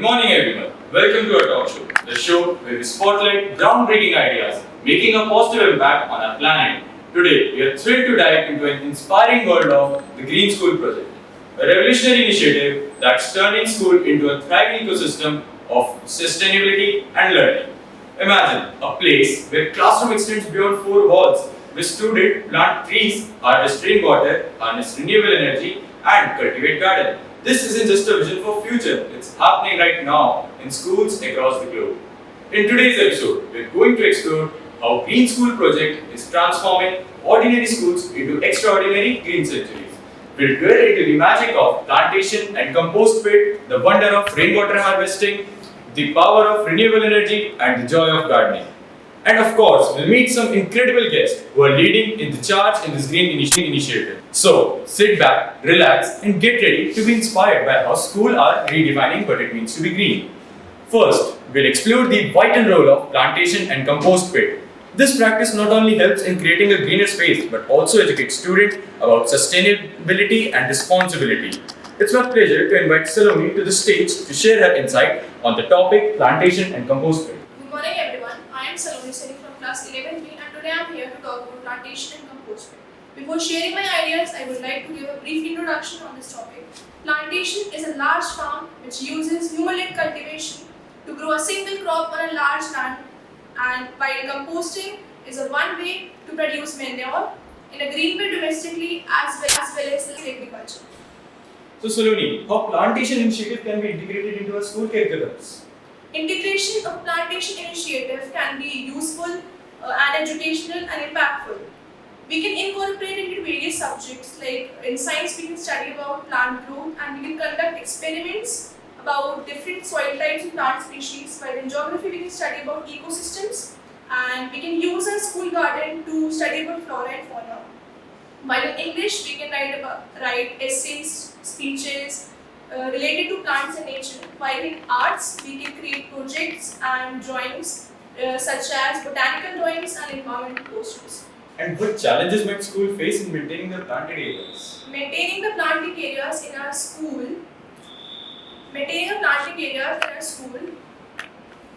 morning everyone. Welcome to our talk show, the show where we spotlight groundbreaking ideas, making a positive impact on our planet. Today, we are thrilled to dive into an inspiring world of the Green School project, a revolutionary initiative that's turning school into a thriving ecosystem of sustainability and learning. Imagine a place where classroom extends beyond four walls, where students plant trees, harvest rainwater, harness renewable energy, and cultivate gardens. This isn't just a vision for future, it's happening right now in schools across the globe. In today's episode, we're going to explore how Green School project is transforming ordinary schools into extraordinary green centuries. We'll delve into the magic of plantation and compost pit, the wonder of rainwater harvesting, the power of renewable energy, and the joy of gardening. And of course, we'll meet some incredible guests who are leading in the charge in this green initiative. So, sit back, relax, and get ready to be inspired by how schools are redefining what it means to be green. First, we'll explore the vital role of plantation and compost pit. This practice not only helps in creating a greener space, but also educates students about sustainability and responsibility. It's my pleasure to invite Salome to the stage to share her insight on the topic plantation and compost pit. Good morning everyone, I am Salome from class 11B and today I am here to talk about plantation and compost pit. Before sharing my ideas, I would like to give a brief introduction on this topic. Plantation is a large farm which uses human-led cultivation to grow a single crop on a large land, and while composting is a one way to produce manure in a green way domestically as well as agriculture. So Saloni, how plantation initiative can be integrated into our school curriculums? Integration of plantation initiative can be useful and educational and impactful. We can incorporate it into various subjects, like in science we can study about plant growth and we can conduct experiments about different soil types and plant species, while in geography we can study about ecosystems and we can use our school garden to study about flora and fauna. While in English we can write essays, speeches related to plants and nature, while in arts we can create projects and drawings such as botanical drawings and environmental posters. And what challenges might school face in maintaining the planted areas? Maintaining the planting areas in our school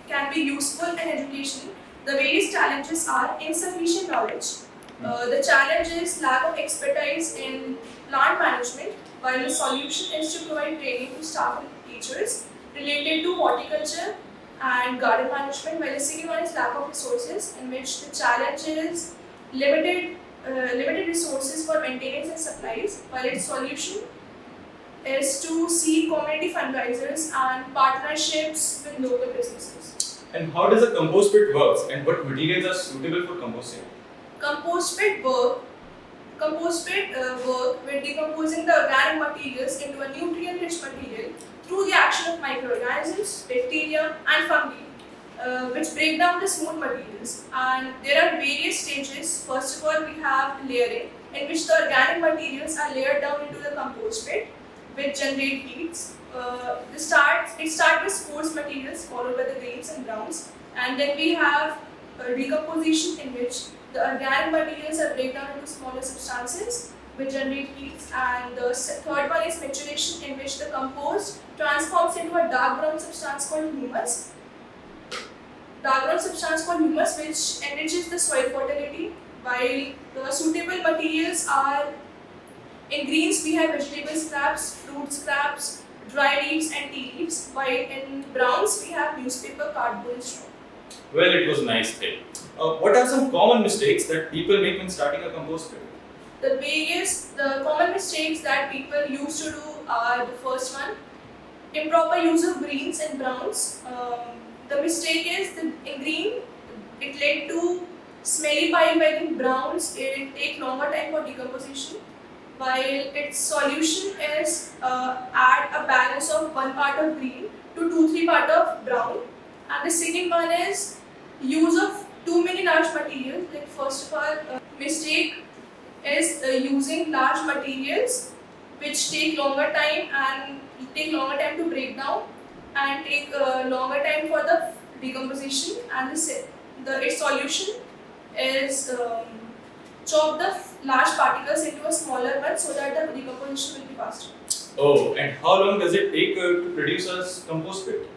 can be useful and educational. The various challenges are insufficient knowledge. The challenge is lack of expertise in plant management, while the solution is to provide training to staff and teachers related to horticulture and garden management, while the second one is lack of resources, in which the challenge is limited resources for maintenance and supplies, while its solution is to seek community fundraisers and partnerships with local businesses. And how does a compost pit work and what materials are suitable for composting? Compost pit work with decomposing the organic materials into a nutrient-rich material through the action of microorganisms, bacteria and fungi, which break down the smooth materials. And there are various stages. First of all, we have layering, in which the organic materials are layered down into the compost pit, which generate heats. It starts with coarse materials followed by the grains and browns, and then we have decomposition, in which the organic materials are break down into smaller substances which generate heats, and the third one is maturation, in which the compost transforms into a dark brown substance called humus. Which enriches the soil fertility, while the suitable materials are, in greens we have vegetable scraps, fruit scraps, dry leaves and tea leaves, while in browns we have newspaper, cardboard and straw. Well, it was nice thing. What are some common mistakes that people make when starting a compost pit? The common mistakes that people used to do are: the first one, improper use of greens and browns. The mistake is that in green, it led to smelly pile, while in browns, it take longer time for decomposition. While its solution is add a balance of 1 part of green to 2-3 part of brown. And the second one is use of too many large materials. Like first of all, mistake is using large materials which take longer time to break down and take longer time for the decomposition, and its solution is chop the large particles into a smaller one so that the decomposition will be faster. Oh, and how long does it take to produce a compost pit?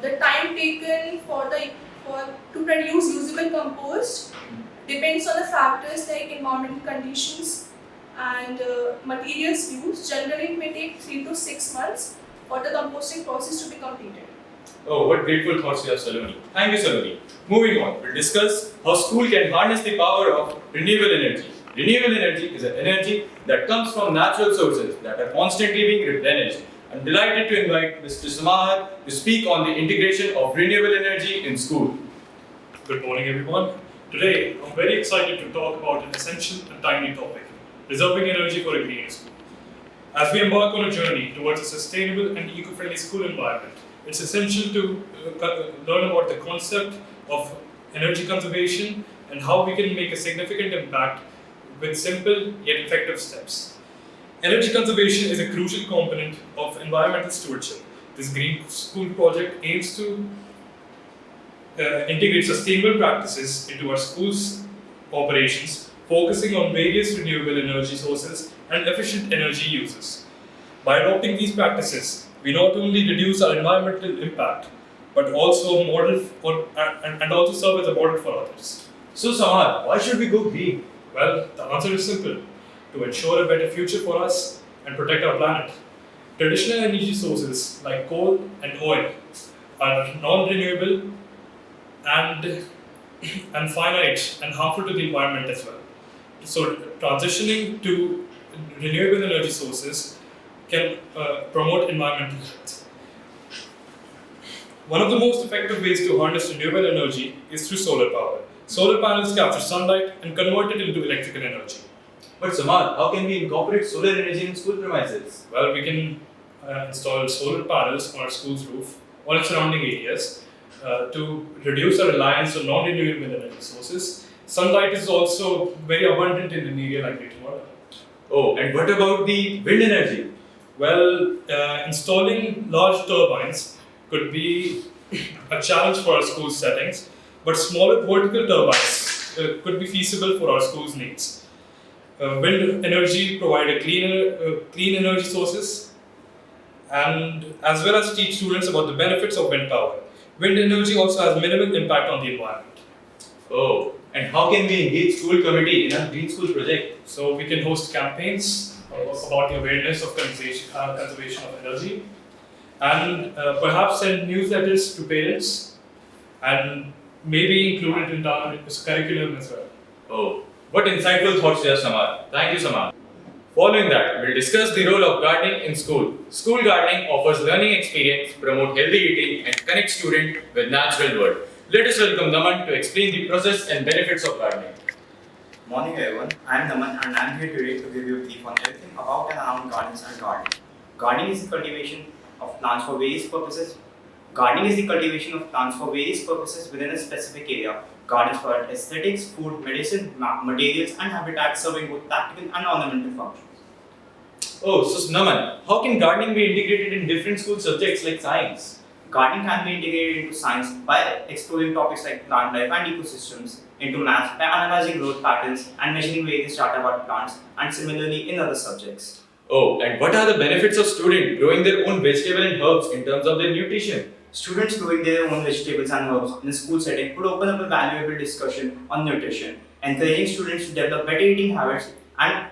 The time taken to produce usable compost depends on the factors like environmental conditions and materials used. Generally, it may take 3 to 6 months for the composting process to be completed. Oh, what grateful thoughts you have, Saloni. Thank you, Saloni. Moving on, we'll discuss how school can harness the power of renewable energy. Renewable energy is an energy that comes from natural sources that are constantly being replenished. I'm delighted to invite Mr. Samar to speak on the integration of renewable energy in school. Good morning, everyone. Today, I'm very excited to talk about an essential and timely topic, preserving energy for a greener school. As we embark on a journey towards a sustainable and eco-friendly school environment, it's essential to learn about the concept of energy conservation and how we can make a significant impact with simple yet effective steps. Energy conservation is a crucial component of environmental stewardship. This Green School project aims to integrate sustainable practices into our schools' operations, focusing on various renewable energy sources and efficient energy uses. By adopting these practices, we not only reduce our environmental impact, but also also serve as a model for others. So, Samar, why should we go green? Well, the answer is simple: to ensure a better future for us and protect our planet. Traditional energy sources like coal and oil are non-renewable and finite and harmful to the environment as well. So, transitioning to renewable energy sources can promote environmental health. One of the most effective ways to harness renewable energy is through solar power. Solar panels capture sunlight and convert it into electrical energy. But Samar, how can we incorporate solar energy in school premises? Well, we can install solar panels on our school's roof or in surrounding areas to reduce our reliance on non-renewable energy sources. Sunlight is also very abundant in an area like Noida. Oh, and what about the wind energy? Well, installing large turbines could be a challenge for our school settings, but smaller vertical turbines could be feasible for our school's needs. Wind energy provide a clean energy sources, and as well as teach students about the benefits of wind power. Wind energy also has minimal impact on the environment. Oh, and how can we engage school committee in a green school project? So we can host campaigns about the awareness of conservation of energy, and perhaps send newsletters to parents, and maybe include it in our curriculum as well. Oh, what insightful thoughts there, Samar. Thank you, Samar. Following that, we'll discuss the role of gardening in school. School gardening offers learning experience, promote healthy eating, and connect students with natural world. Let us welcome Naman to explain the process and benefits of gardening. Morning everyone, I am Naman and I am here today to give you a brief on everything about and around gardens and gardening. Gardening is the cultivation of plants for various purposes. Gardening is the cultivation of plants for various purposes within a specific area. Gardens provide aesthetics, food, medicine, materials and habitats serving both practical and ornamental functions. Oh, so Naman, how can gardening be integrated in different school subjects like science? Gardening can be integrated into science by exploring topics like plant life and ecosystems, into maths by analyzing growth patterns and measuring various data about plants, and similarly in other subjects. Oh, and what are the benefits of students growing their own vegetable and herbs in terms of their nutrition? Students growing their own vegetables and herbs in a school setting could open up a valuable discussion on nutrition, encouraging students to develop better eating habits and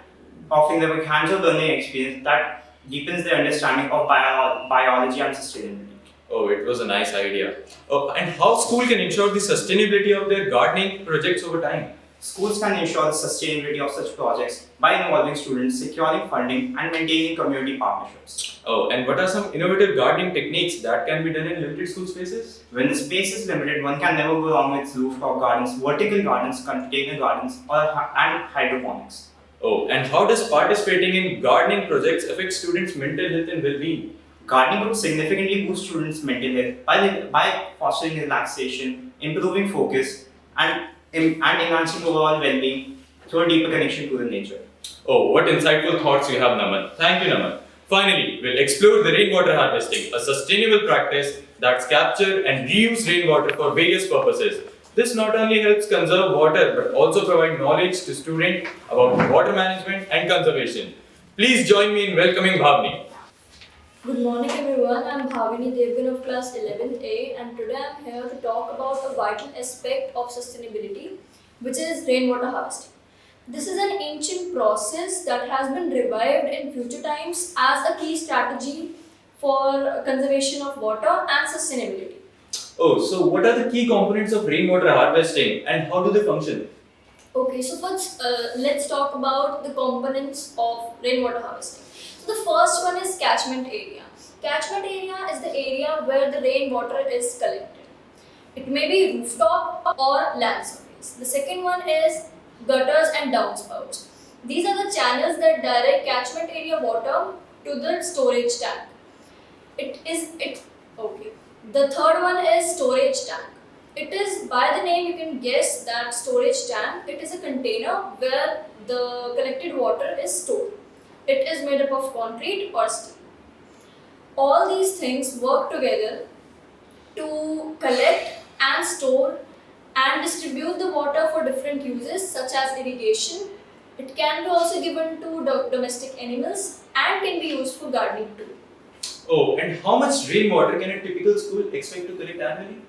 offering them a hands-on learning experience that deepens their understanding of biology and sustainability. Oh, it was a nice idea. Oh, and how school can ensure the sustainability of their gardening projects over time? Schools can ensure the sustainability of such projects by involving students, securing funding, and maintaining community partnerships. Oh, and what are some innovative gardening techniques that can be done in limited school spaces? When the space is limited, one can never go wrong with rooftop gardens, vertical gardens, container gardens, and hydroponics. Oh, and how does participating in gardening projects affect students' mental health and well-being? Gardening could significantly boost students' mental health by fostering relaxation, improving focus, and enhancing overall well-being through a deeper connection to the nature. Oh, what insightful thoughts you have, Naman. Thank you, Naman. Finally, we'll explore the rainwater harvesting, a sustainable practice that's capture and reuse rainwater for various purposes. This not only helps conserve water but also provide knowledge to students about water management and conservation. Please join me in welcoming Bhavni. Good morning everyone, I'm Bhavini Devgan of class 11A and today I'm here to talk about a vital aspect of sustainability which is rainwater harvesting. This is an ancient process that has been revived in future times as a key strategy for conservation of water and sustainability. Oh, so what are the key components of rainwater harvesting and how do they function? Okay, so first let's talk about the components of rainwater harvesting. So the first one is catchment area. Catchment area is the area where the rainwater is collected. It may be rooftop or land surface. The second one is gutters and downspouts. These are the channels that direct catchment area water to the storage tank. Okay. The third one is storage tank. It is by the name you can guess that storage tank. It is a container where the collected water is stored. It is made up of concrete or steel. All these things work together to collect and store and distribute the water for different uses such as irrigation. It can be also given to domestic animals and can be used for gardening too. Oh, and how much rainwater can a typical school expect to collect annually?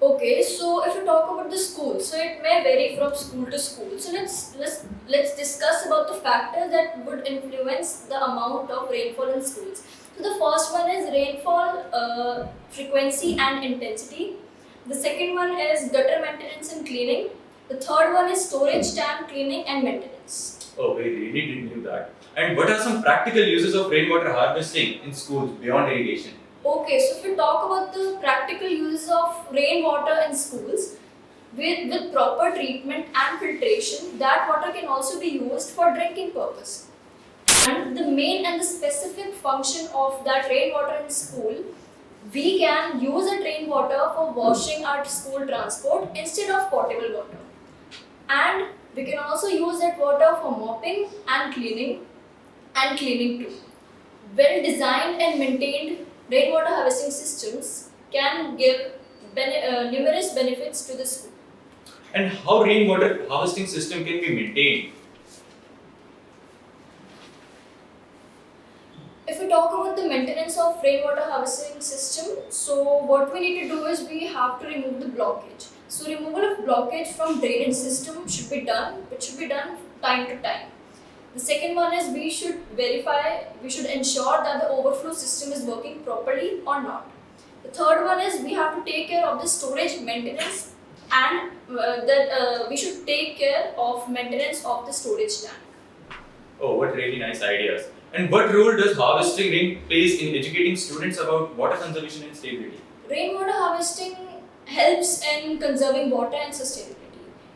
Okay, so if you talk about the school, so it may vary from school to school. So let's discuss about the factors that would influence the amount of rainfall in schools. So the first one is rainfall frequency and intensity. The second one is gutter maintenance and cleaning. The third one is storage tank cleaning and maintenance. Oh, we really didn't know that. And what are some practical uses of rainwater harvesting in schools beyond irrigation? Okay, so if we talk about the practical uses of rainwater in schools, with proper treatment and filtration, that water can also be used for drinking purpose. And the main and the specific function of that rainwater in school, we can use that rainwater for washing our school transport instead of potable water. And we can also use that water for mopping and cleaning too. Well designed and maintained rainwater harvesting systems can give numerous benefits to the school. And how rainwater harvesting system can be maintained? If we talk about the maintenance of rainwater harvesting system, so what we need to do is we have to remove the blockage. So removal of blockage from drainage system should be done, which should be done time to time. The second one is we should ensure that the overflow system is working properly or not. The third one is we have to take care of the storage maintenance and we should take care of maintenance of the storage tank. Oh, what really nice ideas. And what role does harvesting rain plays in educating students about water conservation and stability? Rainwater harvesting helps in conserving water and sustainability.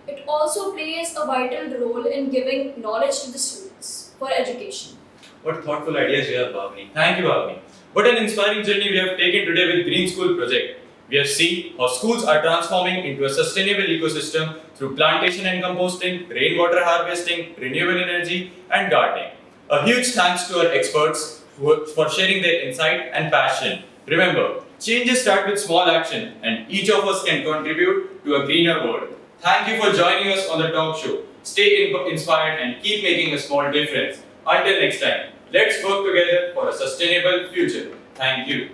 It also plays a vital role in giving knowledge to the students for education. What thoughtful ideas you have, Bhavini. Thank you, Bhavini. What an inspiring journey we have taken today with Green School project. We have seen how schools are transforming into a sustainable ecosystem through plantation and composting, rainwater harvesting, renewable energy, and gardening. A huge thanks to our experts for sharing their insight and passion. Remember, changes start with small action, and each of us can contribute to a greener world. Thank you for joining us on the talk show. Stay inspired and keep making a small difference. Until next time, let's work together for a sustainable future. Thank you.